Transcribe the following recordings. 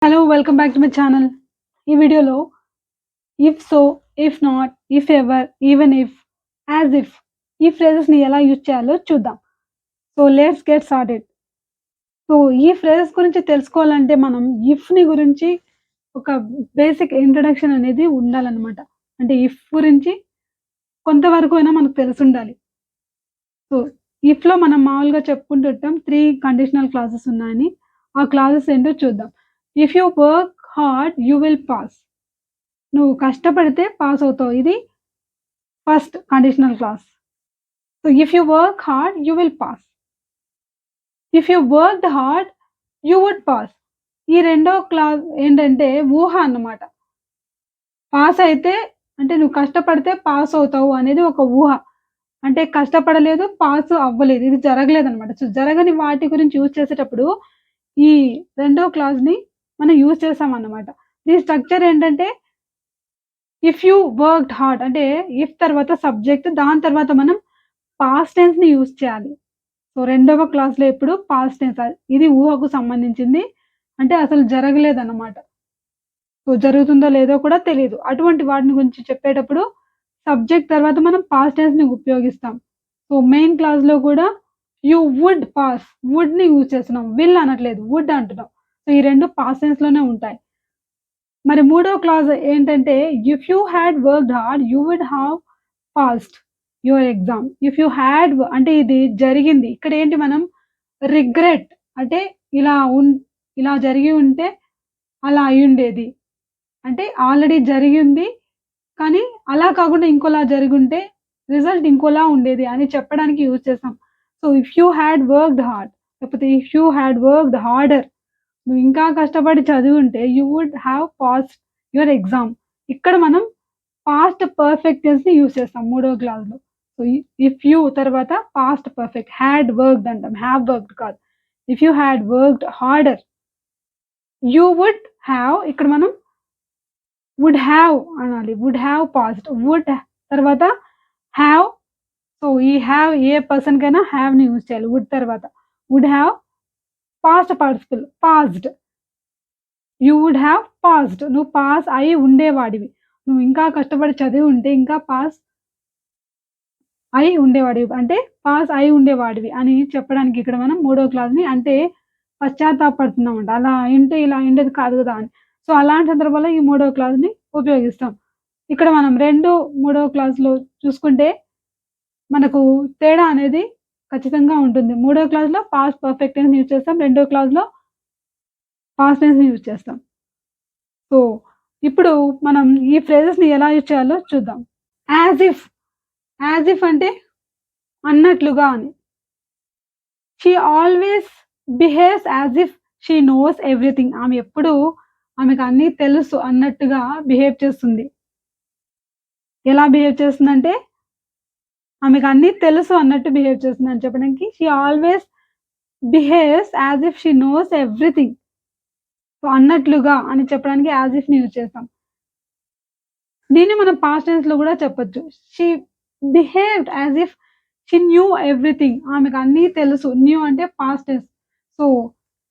Hello welcome back to my channel. ఈ వీడియోలో if so, if not, if ever, even if, as if ఈ ఫ్రేజెస్‌ని ఎలా use చేయాలో చూద్దాం. So let's get started. So ఈ phrases గురించి తెలుసుకోవాలంటే మనం ఇఫ్‌ని గురించి ఒక బేసిక్ ఇంట్రడక్షన్ అనేది ఉండాలనమాట. అంటే ఇఫ్ గురించి కొంతవరకు అయినా మనకు తెలిసుండాలి. సో ఇఫ్‌లో మనం మామూలుగా చెప్పుకుంటుంటాం 3 కండిషనల్ క్లాజెస్ ఉన్నాయని. ఆ క్లాజెస్ ఏంటో చూద్దాం. If you work hard you will pass. నువ్వు కష్టపడితే పాస్ అవుతావు. ఇది first conditional clause. So if you work hard you will pass. If you worked hard you would pass. ఈ రెండో క్లాజ్ ఏంటంటే ఊహ అన్నమాట. పాస్ అయితే అంటే నువ్వు కష్టపడితే పాస్ అవుతావు అనేది ఒక ఊహ. అంటే కష్టపడలేదు, పాస్ అవ్వలేదు. ఇది జరగలేదన్నమాట. సో జరగని వాటి గురించి యూజ్ చేసేటప్పుడు ఈ రెండో క్లాజ్‌ని మనం యూజ్ చేసామన్నమాట. దీని స్ట్రక్చర్ ఏంటంటే ఇఫ్ యూ వర్క్డ్ హార్డ్ అంటే ఇఫ్ తర్వాత సబ్జెక్ట్ దాని తర్వాత మనం పాస్ట్ టెన్స్‌ని యూజ్ చేయాలి. సో రెండవ క్లాస్‌లో ఎప్పుడు పాస్ట్ టెన్స్ ఇది ఊహకు సంబంధించింది. అంటే అసలు జరగలేదన్నమాట. సో జరుగుతుందో లేదో కూడా తెలీదు. అటువంటి వాటిని గురించి చెప్పేటప్పుడు సబ్జెక్ట్ తర్వాత మనం పాస్ట్ టెన్స్‌ని ఉపయోగిస్తాం. సో మెయిన్ క్లాస్‌లో కూడా యూ వుడ్ పాస్ వుడ్‌ని యూజ్ చేస్తున్నాం. విల్ అనట్లేదు. వుడ్ అంటున్నాం. సో ఈ 2 పాస్ట్ టెన్స్‌లోనే ఉంటాయి. మరి మూడో క్లాజ్ ఏంటంటే if you had worked hard you would have passed your exam. If you had అంటే ఇది జరిగింది. ఇక్కడేంటి మనం రిగ్రెట్ అంటే ఇలా ఉన్ ఇలా జరిగి ఉంటే అలా అయ్యుండేది. అంటే ఆల్రెడీ జరిగింది. కానీ అలా కాకుండా ఇంకోలా జరిగుంటే రిజల్ట్ ఇంకోలా ఉండేది అని చెప్పడానికి యూజ్ చేస్తాం. So if you had worked hard లేకపోతే if you had worked harder నువ్వు ఇంకా కష్టపడి చదివుంటే you would have passed your exam. ఇక్కడ మనం పాస్ట్ పర్ఫెక్ట్ టెన్స్‌ని యూజ్ చేస్తాం మూడో క్లాస్‌లో. సో ఇఫ్ యూ తర్వాత పాస్ట్ పర్ఫెక్ట్ హాడ్ వర్క్డ్ అంటాం. హావ్ వర్క్డ్ కాదు. If you had worked harder you would have ఇక్కడ మనం వుడ్ హావ్ అనాలి. Would have passed. వుడ్ తర్వాత హావ్ సో ఈ హావ్ ఏ పర్సన్‌కైనా హావ్‌ని యూజ్ చేయాలి. వుడ్ తర్వాత. Would have past participle passed. You would have passed. నువ్వు పాస్ అయి ఉండేవాడివి. నువ్వు ఇంకా కష్టపడి చదివి ఉంటే ఇంకా పాస్ అయి ఉండేవాడివి. అంటే పాస్ అయి ఉండేవాడివి అని చెప్పడానికి ఇక్కడ మనం మూడో క్లాస్‌ని అంటే పశ్చాత్తాపపడుతున్నామంట. అలా అయింటే ఇలా అయ్యుండేది కాదు గదా! అని. సో, అలాంటి సందర్భాల్లో ఈ మూడో క్లాస్‌ని ఉపయోగిస్తాం. ఇక్కడ మనం మూడో క్లాస్‌లో చూసుకుంటే మనకు తేడా అనేది ఖచ్చితంగా ఉంటుంది. మూడో క్లాస్‌లో పాస్ట్ పర్ఫెక్ట్ టెన్స్‌ని యూజ్ చేస్తాం. రెండో క్లాస్‌లో పాస్ట్ టెన్స్‌ని యూజ్ చేస్తాం. సో, ఇప్పుడు మనం ఈ ఫ్రేజెస్‌ని ఎలా యూజ్ చేయాలో చూద్దాం. యాజ్ ఇఫ్, యాజ్ ఇఫ్ అంటే అన్నట్లుగా అని. She always behaves as if she knows everything. ఆమె ఎప్పుడూ ఆమెకు అన్నీ తెలుసు అన్నట్టుగా బిహేవ్ చేస్తుంది. ఎలా బిహేవ్ చేస్తుందంటే, ఆమెకు అన్నీ తెలుసు అన్నట్టు బిహేవ్ చేస్తుందని చెప్పడానికి she always behaves as if she knows everything. So, అన్నట్లుగా అని చెప్పడానికి యాస్ ఇఫ్‌ని యూజ్ చేస్తాం. దీన్ని మనం పాస్ట్ టెన్స్‌లో గూడా చెప్పొచ్చు. She behaved as if she knew everything. ఆమెకు అన్నీ తెలుసు. న్యూ అంటే past tense. So,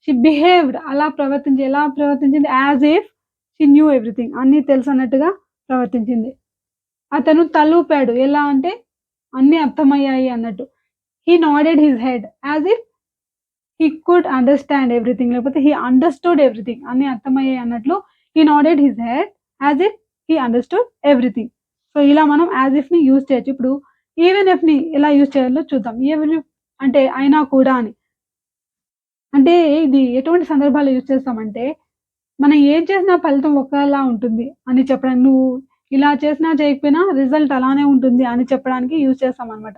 she behaved ఎలా ప్రవర్తించింది? As if she knew everything. అన్నీ తెలుసన్నట్టుగా ప్రవర్తించింది. అతను తలూపాడు. ఎలా అంటే అన్నీ అర్థమయ్యాయి అన్నట్టు. He nodded his head as if he could understand everything లేకపోతే హి అండర్‌స్టూడ్ ఎవ్రీథింగ్. అన్నీ అర్థమయ్యాయి అన్నట్లు he nodded his head as if he understood everything. So, ఇలా మనం యాస్ ఇఫ్‌ని యూజ్ చేయొచ్చు. ఇప్పుడు ఈవెన్ ఇఫ్‌ని ఎలా యూజ్ చేయాలో చూద్దాం. ఈవెన్ ఇఫ్ అంటే అయినా కూడా అని. అంటే ఇది ఎటువంటి సందర్భాల్లో యూజ్ చేస్తామంటే, మనం ఏం చేసినా ఫలితం ఒకేలా ఉంటుంది అని చెప్పడానికి నువ్వు ఇలా చేసినా చేయకపోయినా రిజల్ట్ అలానే ఉంటుంది అని చెప్పడానికి యూజ్ చేస్తామనమాట.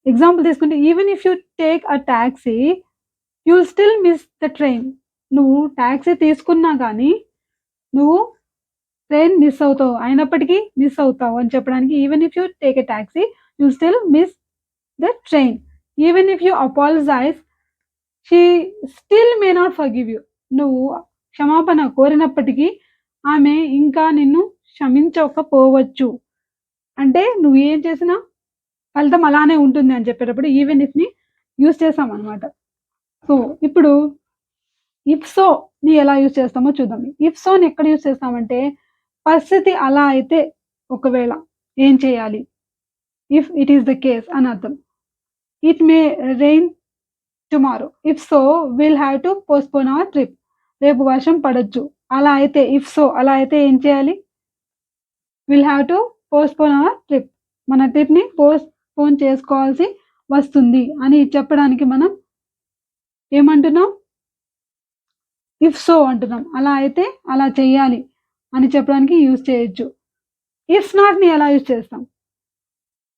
ఎగ్జాంపుల్ తీసుకుంటే even if you take a taxi you will still miss the train. నువ్వు టాక్సీ తీసుకున్నా గానీ, నువ్వు ట్రైన్ మిస్ అవుతావు. అయినప్పటికీ మిస్ అవుతావు అని చెప్పడానికి even if you take a taxi you still miss the train. Even if you apologise she still may not forgive you. నువ్వు క్షమాపణ కోరినప్పటికీ ఆమె ఇంకా నిన్ను క్షమించకపోవచ్చు. అంటే నువ్వు ఏం చేసినా ఫలితం అలానే ఉంటుంది అని చెప్పేటప్పుడు ఈవెన్ ఇఫ్‌ని యూజ్ చేసామనమాట. సో, ఇప్పుడు ఇఫ్ సోని ఎలా యూజ్ చేస్తామో చూద్దాం. ఇఫ్ సోని ఎక్కడ యూజ్ చేస్తామంటే, పరిస్థితి అలా అయితే ఒకవేళ ఏం చేయాలి? If it is the case అని అర్థం. It may rain tomorrow. If so will have to postpone our trip. రేపు వర్షం పడొచ్చు. అలా అయితే ఇఫ్ సో అలా అయితే ఏం చేయాలి? Will have to postpone our trip. మన ట్రిప్‌ని పోస్ట్‌పోన్ చేసుకోవాల్సి వస్తుంది అని చెప్పడానికి మనం ఏమంటున్నాం? ఇఫ్ సో అంటున్నాం. అలా అయితే అలా చెయ్యాలి అని చెప్పడానికి యూజ్ చేయొచ్చు. ఇఫ్ నాట్‌ని ఎలా యూజ్ చేస్తాం?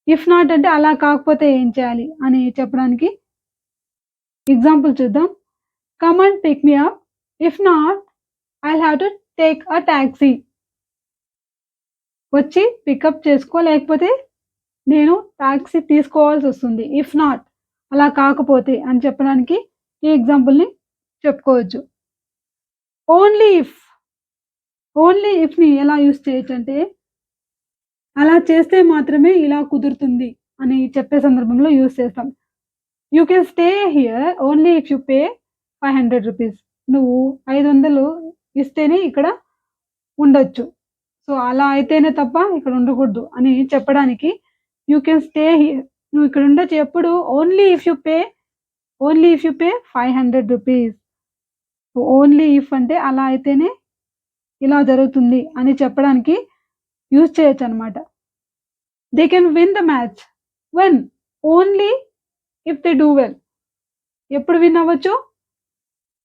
ఇఫ్ నాట్ అంటే అలా కాకపోతే ఏం చేయాలి అని చెప్పడానికి ఎగ్జాంపుల్ చూద్దాం. Come and pick me up. If not I'll have to take a taxi. వచ్చి పికప్ చేసుకో లేకపోతే నేను టాక్సీ తీసుకోవాల్సొస్తుంది. ఇఫ్ నాట్ అలా కాకపోతే అని చెప్పడానికి ఈ ఎగ్జాంపుల్‌ని చెప్పుకోవచ్చు. ఓన్లీ ఇఫ్, ఓన్లీ ఇఫ్‌ని ఎలా యూజ్ చేయొచ్చంటే, అలా చేస్తే మాత్రమే ఇలా కుదురుతుంది అని చెప్పే సందర్భంలో యూజ్ చేస్తాం. You can stay here only if you pay రూ. 500. నువ్వు 500 ఇస్తేనే ఇక్కడ ఉండొచ్చు. సో, అలా అయితేనే తప్ప ఇక్కడ ఉండకూడదు అని చెప్పడానికి యూ కెన్ స్టే హియర్. నువ్వు ఇక్కడ ఉండొచ్చు ఎప్పుడు only if you pay, only if you pay రూ. 500. ఓన్లీ ఇఫ్ అంటే అలా అయితేనే ఇలా జరుగుతుంది అని చెప్పడానికి యూజ్ చేయొచ్చనమాట. They can win the match when only if they do well. ఎప్పుడు విన్ అవ్వచ్చు?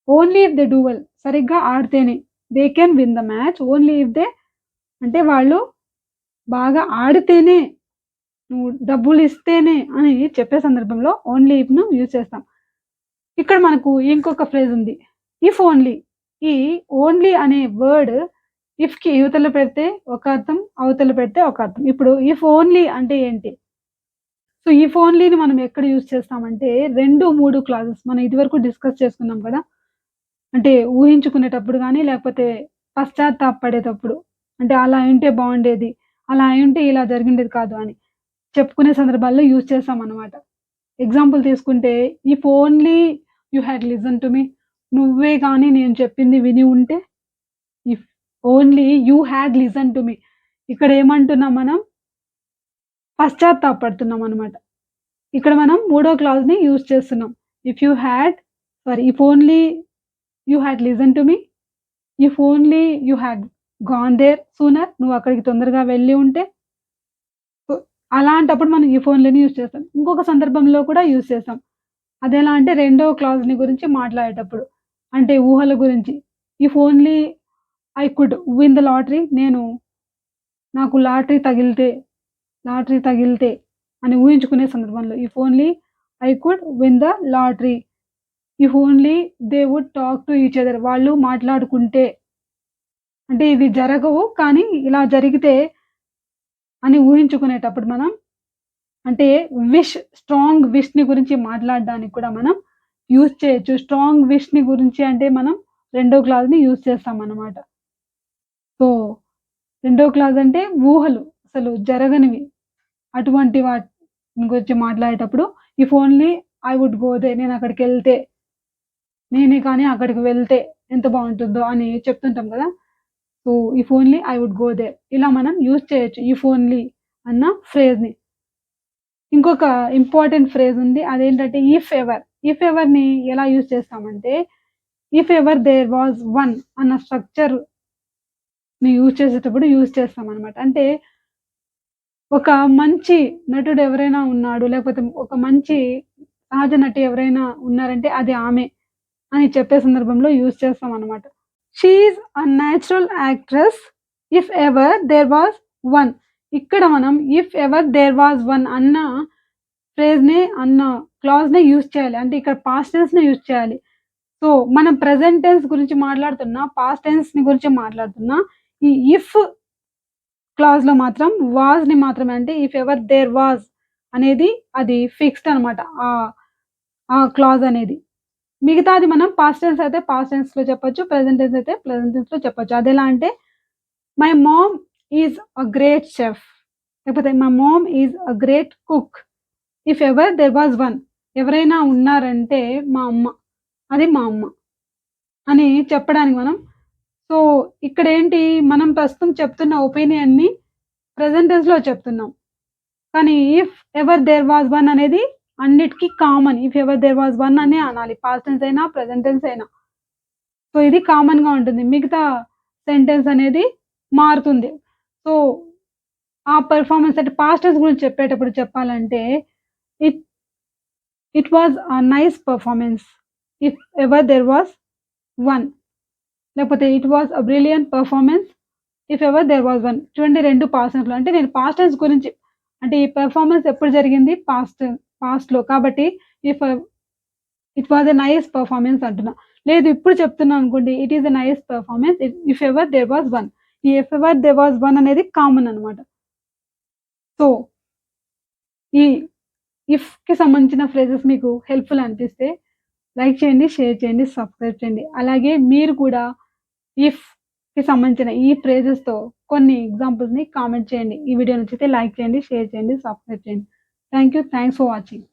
Only if they do well. సరిగ్గా ఆడితేనే. They can win the match only if they అంటే వాళ్ళు బాగా ఆడితేనే, నువ్వు డబ్బులిస్తేనే అని చెప్పే సందర్భంలో ఓన్లీ ఇఫ్‌ను యూజ్ చేస్తాం. ఇక్కడ మనకు ఇంకొక ఫ్రేజ్ ఉంది. If only. ఈ ఓన్లీ అనే వర్డ్ ఇఫ్‌కి ఇవతల పెడితే ఒక అర్థం, అవతల పెడితే ఒక అర్థం. ఇప్పుడు ఇఫ్ ఓన్లీ అంటే ఏంటి? సో, ఇఫ్ ఓన్లీని మనం ఎక్కడ యూజ్ చేస్తామంటే 2, 3 క్లాజెస్ మనం ఇదివరకు డిస్కస్ చేసుకున్నాం కదా! అంటే ఊహించుకునేటప్పుడు గాని, లేకపోతే పశ్చాత్తాపపడేటప్పుడు. అంటే అలా అయుంటే బావుండేది. అలా అయుంటే ఇలా జరిగుండేది కాదు అని చెప్పుకునే సందర్భాల్లో యూజ్ చేస్తామనమాట. ఎగ్జాంపుల్ తీసుకుంటే, if only you had listen to me. నువ్వే గాని నేను చెప్పింది విని ఉంటే, if only you had listen to me. ఇక్కడ ఏమంటున్నాం మనం? పశ్చాత్తాపపడుతున్నామనమాట. ఇక్కడ మనం మూడో క్లాజ్‌ని యూజ్ చేస్తున్నాం. If you had if only you had listen to me. If only you had gone there sooner. నువ్వు అక్కడికి తొందరగా వెళ్ళి ఉంటే. సో, అలాంటప్పుడు మనం ఇఫ్ ఓన్లీని యూజ్ చేస్తాం. ఇంకొక సందర్భంలో కూడా యూజ్ చేస్తాం. అదెలా అంటే రెండో క్లాజ్‌ని గురించి మాట్లాడేటప్పుడు. అంటే ఊహల గురించి. If only I could win the lottery. నాకు లాటరీ తగిలితే అని ఊహించుకునే సందర్భంలో if only I could win the lottery. If only they would talk to each other. వాళ్ళు మాట్లాడుకుంటే. అంటే ఇవి జరగవు. కానీ ఇలా జరిగితే అని ఊహించుకునేటప్పుడు మనం అంటే స్ట్రాంగ్ విష్‌ని గురించి మాట్లాడడానికి కూడా మనం యూజ్ చేయొచ్చు. స్ట్రాంగ్ విష్‌ని గురించి అంటే మనం రెండో క్లాజ్‌ని యూజ్ చేస్తామనమాట. సో, రెండో క్లాజ్ అంటే ఊహలు అసలు జరగనివి. అటువంటి వాటిని గురించి మాట్లాడేటప్పుడు if only I would go there. నేనక్కడికెళ్తే, నేనే కానీ అక్కడికి వెళ్తే ఎంత బావుంటుందో అని చెప్తుంటాం గదా! So, if only I would go there. ఇలా మనం యూజ్ చేయొచ్చు. ఇఫ్ ఓన్లీ అన్న ఫ్రేజ్‌ని. ఇంకొక ఇంపార్టెంట్ ఫ్రేజ్ ఉంది. అదేంటంటే ఇఫ్ ఎవర్. ఇఫ్ ఎవర్‌ని ఎలా యూజ్ చేస్తామంటే, if ever there was one అన్న స్ట్రక్చర్‌ని యూజ్ చేసేటప్పుడు యూజ్ చేస్తామనమాట. అంటే ఒక మంచి నటుడు ఎవరైనా ఉన్నాడు, లేకపోతే ఒక మంచి సహజ నటి ఎవరైనా ఉన్నారంటే అది ఆమె అని చెప్పే సందర్భంలో యూజ్ చేస్తామనమాట. She is a natural actress if ever there was one. ఇక్కడ మనం if ever there was one అన్న క్లాజ్‌నే యూజ్ చేయాలి. అంటే ఇక్కడ పాస్ట్ టెన్స్‌నే యూజ్ చేయాలి. సో, మనం ప్రెజెంట్ టెన్స్ గురించి మాట్లాడుతున్నా, పాస్ట్ టెన్స్‌ని గురించి మాట్లాడుతున్నా, ఈ ఇఫ్ క్లాజ్‌లో మాత్రం వాస్‌ని మాత్రమే అంటే ఇఫ్ ఎవర్ దేర్ వాస్ అనేది అది ఫిక్స్డ్ అనమాట. ఆ క్లాజ్ అనేది. మిగతాది మనం పాస్ట్ టెన్స్ అయితే పాస్ట్ టెన్స్‌లో చెప్పొచ్చు. ప్రెజెంట్ టెన్స్ అయితే ప్రెజెంట్ టెన్స్‌లో చెప్పొచ్చు. అదెలా అంటే my mom is a great chef. లేకపోతే my mom is a great cook. If ever there was one. ఎవరైనా ఉన్నారంటే మా అమ్మ. అది మా అమ్మ. అని చెప్పడానికి మనం సో, ఇక్కడేంటి మనం ప్రస్తుతం చెప్తున్న ఒపీనియన్‌ని ప్రెజెంట్ టెన్స్‌లో చెప్తున్నాం. కానీ if ever there was one అనేది అన్నిటికి common. If ever there was one అనే అనాలి. పాస్ట్ టెన్స్ అయినా, ప్రెజెంట్ టెన్స్ అయినా. సో, ఇది కామన్‌గా ఉంటుంది. మిగతా సెంటెన్స్ అనేది మారుతుంది. సో, ఆ పెర్ఫార్మన్స్ అంటే పాస్ట్ టెన్స్ గురించి చెప్పేటప్పుడు చెప్పాలంటే it it was a nice performance. If ever there was one. లేకపోతే it was a brilliant performance. If ever there was one. చూడండి 2 పాస్ట్ టెన్స్‌లో అంటే నేను పాస్ట్ టెన్స్ గురించి అంటే ఈ పెర్ఫార్మన్స్ ఎప్పుడు జరిగింది? పాస్ట్‌లో. కాబట్టి if it was a nice performance అంటున్నా. లేదు ఇప్పుడు చెప్తున్నా అనుకోండి. It is a nice performance if ever there was one. ఈ if ever there was one అనేది కామన్ అన్నమాట. సో, ఈ ఇఫ్‌కి సంబంధించిన ఫ్రేజెస్ మీకు హెల్ప్‌ఫుల్ అనిపిస్తే లైక్ చేయండి, షేర్ చేయండి, సబ్స్క్రైబ్ చేయండి. అలాగే మీరు కూడా ఇఫ్‌కి సంబంధించిన ఈ ఫ్రేజెస్‌తో కొన్ని ఎగ్జాంపుల్స్‌ని కామెంట్ చేయండి. ఈ వీడియో నచ్చితే లైక్ చేయండి, షేర్ చేయండి, సబ్స్క్రైబ్ చేయండి. Thank you. Thanks for watching.